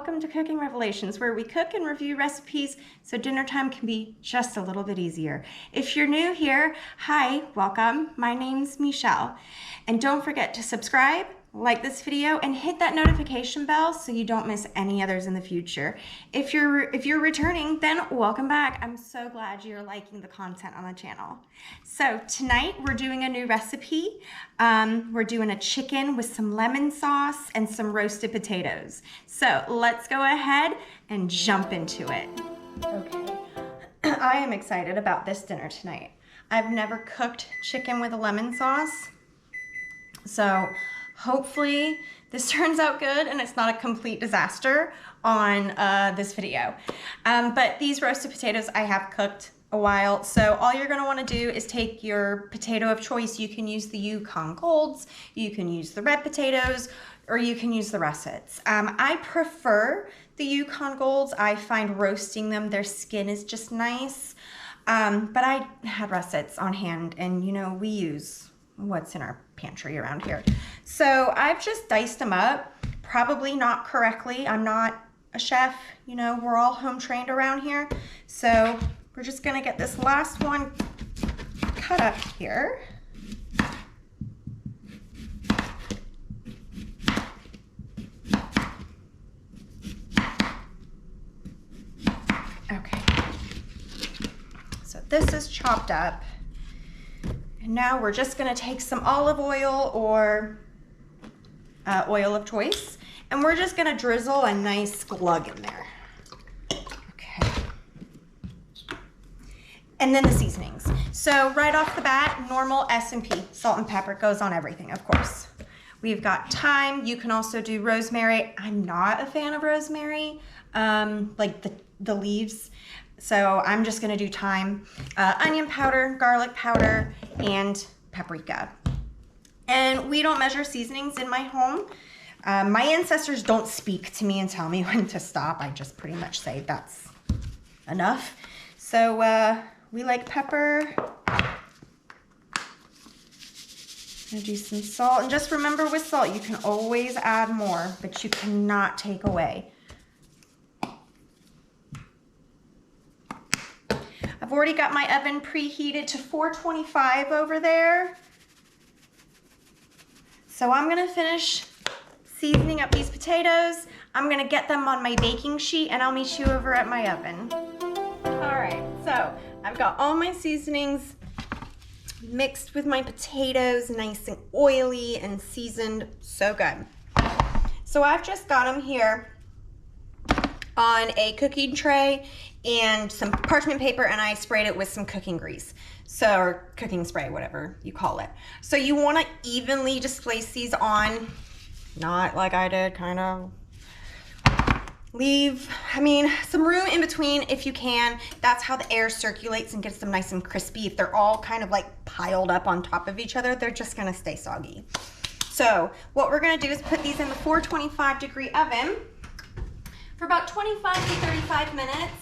welcome to Cooking Revelations, where we cook and review recipes so dinner time can be just a little bit easier. If you're new here, hi, welcome. My name's Michelle. And don't forget to subscribe, like this video, and hit that notification bell so you don't miss any others in the future. If you're returning, then welcome back. I'm so glad you're liking the content on the channel. So tonight we're doing a new recipe. We're doing a chicken with some lemon sauce and some roasted potatoes. So let's go ahead and jump into it. Okay, I am excited about this dinner tonight. I've never cooked chicken with a lemon sauce, so hopefully this turns out good and it's not a complete disaster on this video. But these roasted potatoes I have cooked a while, so all you're gonna wanna do is take your potato of choice. You can use the Yukon Golds, you can use the red potatoes, or you can use the russets. I prefer the Yukon Golds. I find roasting them, their skin is just nice. But I had russets on hand, and you know, we use what's in our pantry around here. So I've just diced them up, probably not correctly. I'm not a chef, you know, we're all home trained around here. So we're just gonna get this last one cut up here. Okay, so this is chopped up. And now we're just gonna take some olive oil or oil of choice, and we're just gonna drizzle a nice glug in there. Okay. And then the seasonings. So right off the bat, normal S&P, salt and pepper goes on everything, of course. We've got thyme. You can also do rosemary. I'm not a fan of rosemary, like the leaves. So I'm just gonna do thyme, onion powder, garlic powder, and paprika. And we don't measure seasonings in my home. My ancestors don't speak to me and tell me when to stop. I just pretty much say that's enough. So we like pepper. Gonna do some salt. And just remember with salt, you can always add more, but you cannot take away. I've already got my oven preheated to 425 over there. So I'm gonna finish seasoning up these potatoes. I'm gonna get them on my baking sheet and I'll meet you over at my oven. All right, so I've got all my seasonings mixed with my potatoes, nice and oily and seasoned, so good. So I've just got them here on a cooking tray and some parchment paper, and I sprayed it with some cooking grease. So, or cooking spray, whatever you call it. So you wanna evenly just place these on, not like I did, kind of. Leave, some room in between if you can. That's how the air circulates and gets them nice and crispy. If they're all kind of like piled up on top of each other, they're just gonna stay soggy. So what we're gonna do is put these in the 425-degree oven for about 25 to 35 minutes.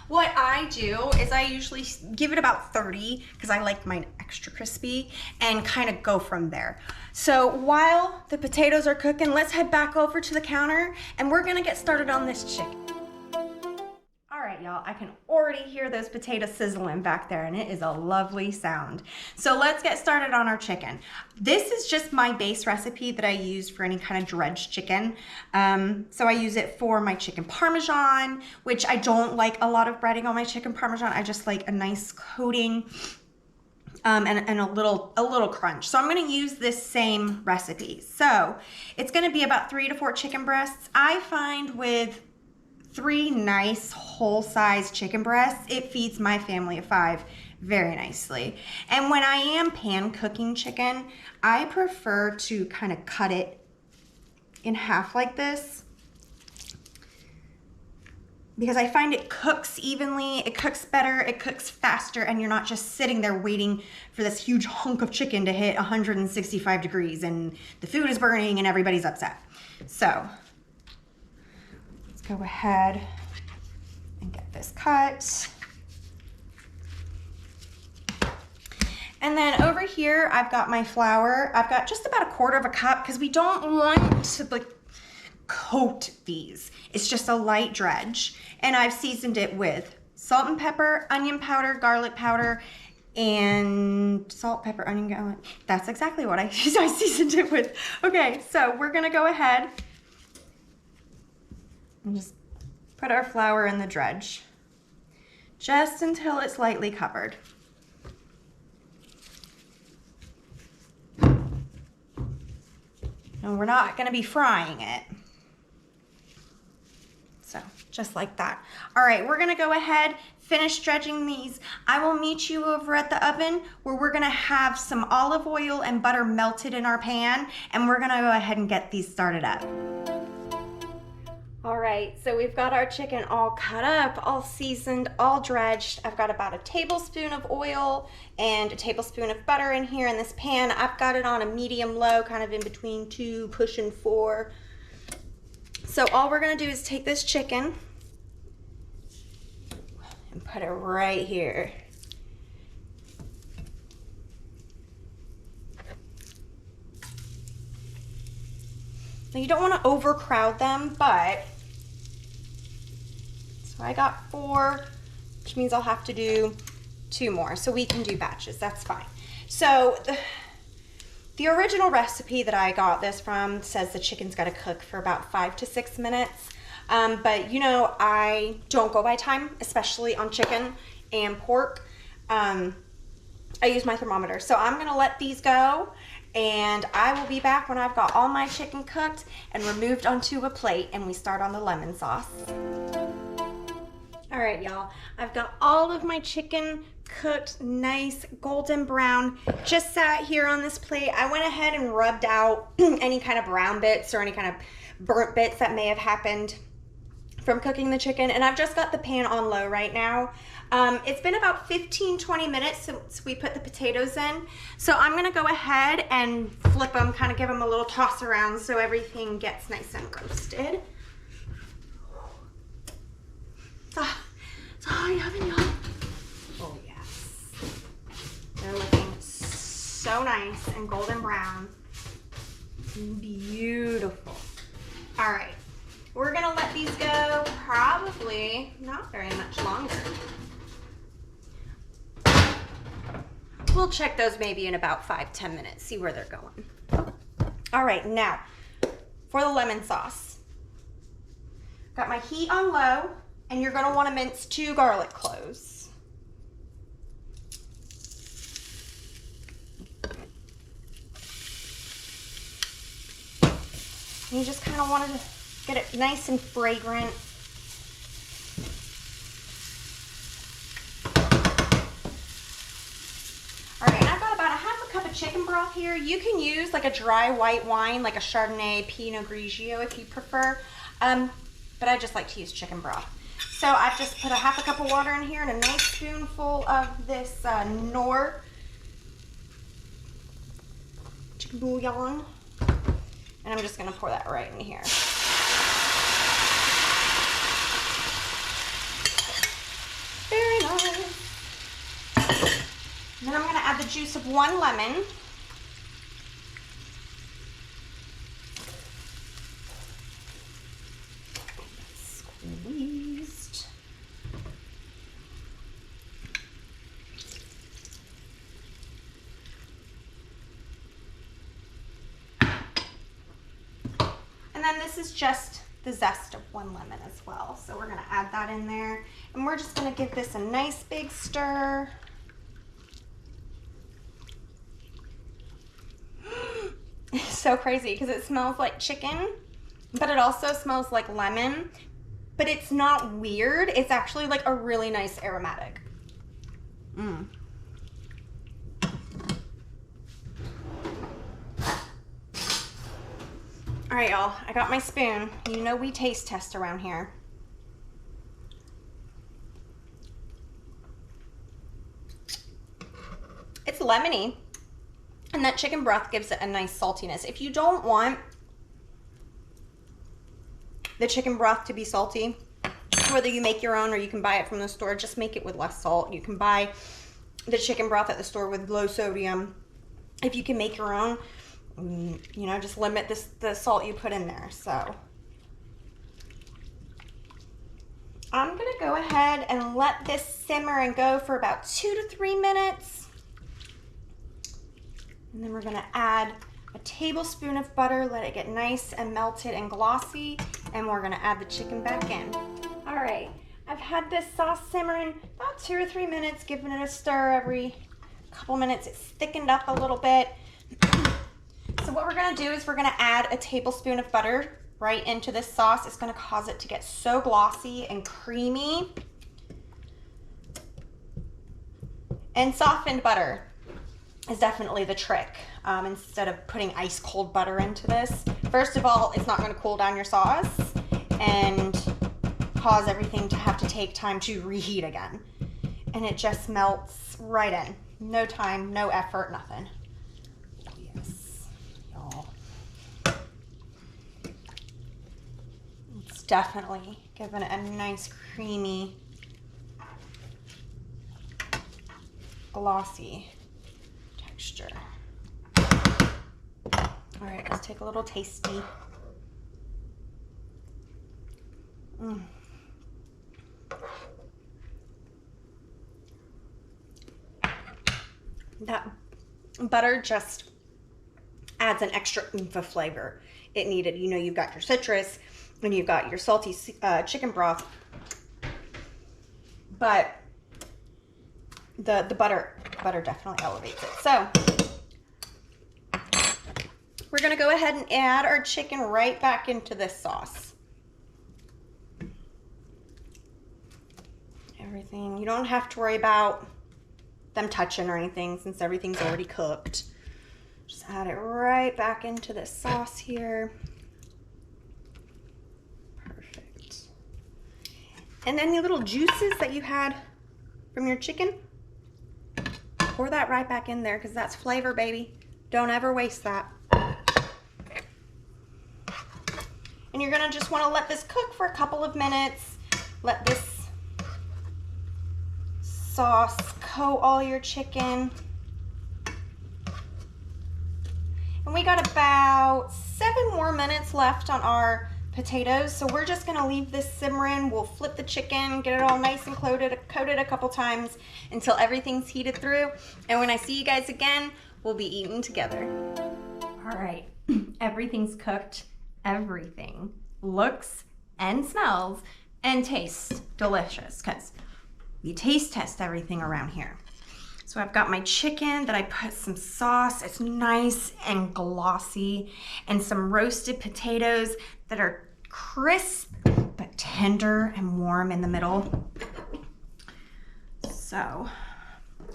What I do is I usually give it about 30 because I like mine extra crispy, and kind of go from there. So while the potatoes are cooking, let's head back over to the counter and we're gonna get started on this chicken. All right, y'all, I can already hear those potatoes sizzling back there, and it is a lovely sound. So let's get started on our chicken. This is just my base recipe that I use for any kind of dredged chicken. So I use it for my chicken Parmesan, which I don't like a lot of breading on my chicken Parmesan. I just like a nice coating and a little crunch. So I'm gonna use this same recipe. So it's gonna be about 3 to 4 chicken breasts. I find with 3 nice whole-size chicken breasts, it feeds my family of 5 very nicely. And when I am pan cooking chicken, I prefer to kind of cut it in half like this, because I find it cooks evenly, it cooks better, it cooks faster, and you're not just sitting there waiting for this huge hunk of chicken to hit 165 degrees and the food is burning and everybody's upset. So go ahead and get this cut. And then over here, I've got my flour. I've got just about 1/4 cup because we don't want to like coat these. It's just a light dredge, and I've seasoned it with salt and pepper, onion powder, garlic powder, and salt, pepper, onion, garlic. That's exactly what I seasoned it with. Okay, so we're gonna go ahead and just put our flour in the dredge just until it's lightly covered. And we're not gonna be frying it. So just like that. All right, we're gonna go ahead, finish dredging these. I will meet you over at the oven where we're gonna have some olive oil and butter melted in our pan, and we're gonna go ahead and get these started up. All right, so we've got our chicken all cut up, all seasoned, all dredged. I've got about a tablespoon of oil and a tablespoon of butter in here in this pan. I've got it on a medium-low, kind of in between 2, pushing 4. So all we're gonna do is take this chicken and put it right here. Now you don't want to overcrowd them, but so I got 4, which means I'll have to do 2 more. So we can do batches, that's fine. So the original recipe that I got this from says the chicken's got to cook for about 5 to 6 minutes. But you know, I don't go by time, especially on chicken and pork. I use my thermometer. So I'm gonna let these go, and I will be back when I've got all my chicken cooked and removed onto a plate, and we start on the lemon sauce. All right, y'all, I've got all of my chicken cooked, nice golden brown, just sat here on this plate. I went ahead and rubbed out any kind of brown bits or any kind of burnt bits that may have happened from cooking the chicken, and I've just got the pan on low right now. It's been about 15-20 minutes since we put the potatoes in, so I'm gonna go ahead and flip them, kind of give them a little toss around so everything gets nice and roasted. It's already oven, y'all. Oh yes, they're looking so nice and golden brown. Beautiful. All right, we're gonna let these go probably not very much longer. We'll check those maybe in about 5-10 minutes, see where they're going. All right, now for the lemon sauce. Got my heat on low, and you're gonna wanna mince 2 garlic cloves. You just kind of want to get it nice and fragrant. All right, and I've got about a half a cup of chicken broth here. You can use like a dry white wine, like a Chardonnay, Pinot Grigio if you prefer, but I just like to use chicken broth. So I've just put a half a cup of water in here and a nice spoonful of this Knorr chicken bouillon. And I'm just gonna pour that right in here. Very nice. And then I'm gonna add the juice of 1 lemon. Squeezed. And then this is just the zest of 1 lemon as well. So we're gonna add that in there. And we're just gonna give this a nice big stir. It's so crazy because it smells like chicken, but it also smells like lemon, but it's not weird. It's actually like a really nice aromatic. All right, y'all, I got my spoon. You know we taste test around here. It's lemony, and that chicken broth gives it a nice saltiness. If you don't want the chicken broth to be salty, whether you make your own or you can buy it from the store, just make it with less salt. You can buy the chicken broth at the store with low sodium. If you can make your own, you know, just limit the salt you put in there. So I'm gonna go ahead and let this simmer and go for about 2 to 3 minutes. And then we're gonna add a tablespoon of butter, let it get nice and melted and glossy, and we're gonna add the chicken back in. All right, I've had this sauce simmering about 2 or 3 minutes, giving it a stir every couple minutes. It's thickened up a little bit. So what we're gonna do is we're gonna add a tablespoon of butter right into this sauce. It's gonna cause it to get so glossy and creamy. And softened butter is definitely the trick. Instead of putting ice cold butter into this, first of all, it's not gonna cool down your sauce and cause everything to have to take time to reheat again. And it just melts right in. No time, no effort, nothing. Yes, y'all. It's definitely giving it a nice creamy, glossy texture. All right, let's take a little tasty. That butter just adds an extra oomph of flavor it needed. You know, you've got your citrus and you've got your salty chicken broth, but the butter definitely elevates it. So we're gonna go ahead and add our chicken right back into this sauce. Everything, you don't have to worry about them touching or anything since everything's already cooked. Just add it right back into this sauce here. Perfect. And any little juices that you had from your chicken, pour that right back in there because that's flavor, baby. Don't ever waste that. And you're gonna just wanna let this cook for a couple of minutes. Let this sauce coat all your chicken. And we got about 7 more minutes left on our potatoes. So we're just gonna leave this simmering. We'll flip the chicken, get it all nice and coated a couple times until everything's heated through. And when I see you guys again, we'll be eating together. All right, everything's cooked. Everything looks and smells and tastes delicious because we taste test everything around here. So I've got my chicken that I put some sauce. It's nice and glossy, and some roasted potatoes that are crisp but tender and warm in the middle. So,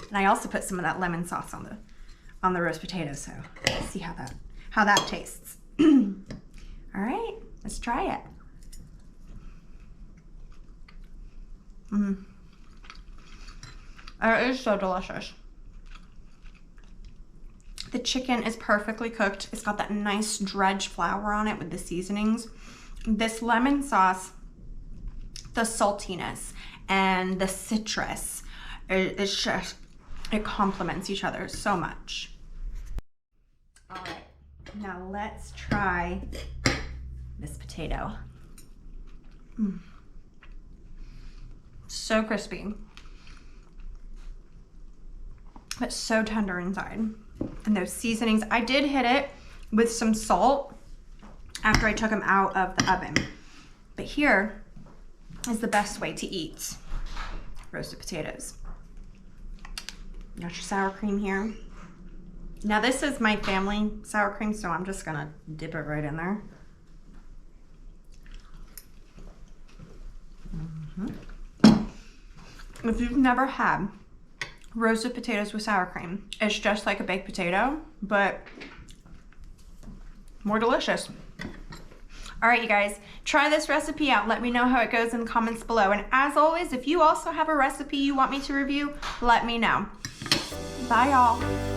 and I also put some of that lemon sauce on the roast potatoes. So let's see how that tastes. All right, let's try it. It is so delicious. The chicken is perfectly cooked. It's got that nice dredge flour on it with the seasonings. This lemon sauce, the saltiness and the citrus, it's just, it complements each other so much. All right, now let's try this potato. So crispy, but so tender inside. And those seasonings, I did hit it with some salt after I took them out of the oven. But here is the best way to eat roasted potatoes. Got your sour cream here. Now this is my family sour cream, so I'm just gonna dip it right in there. If you've never had roasted potatoes with sour cream, it's just like a baked potato, but more delicious. All right, you guys, try this recipe out. Let me know how it goes in the comments below. And as always, if you also have a recipe you want me to review, let me know. Bye, y'all.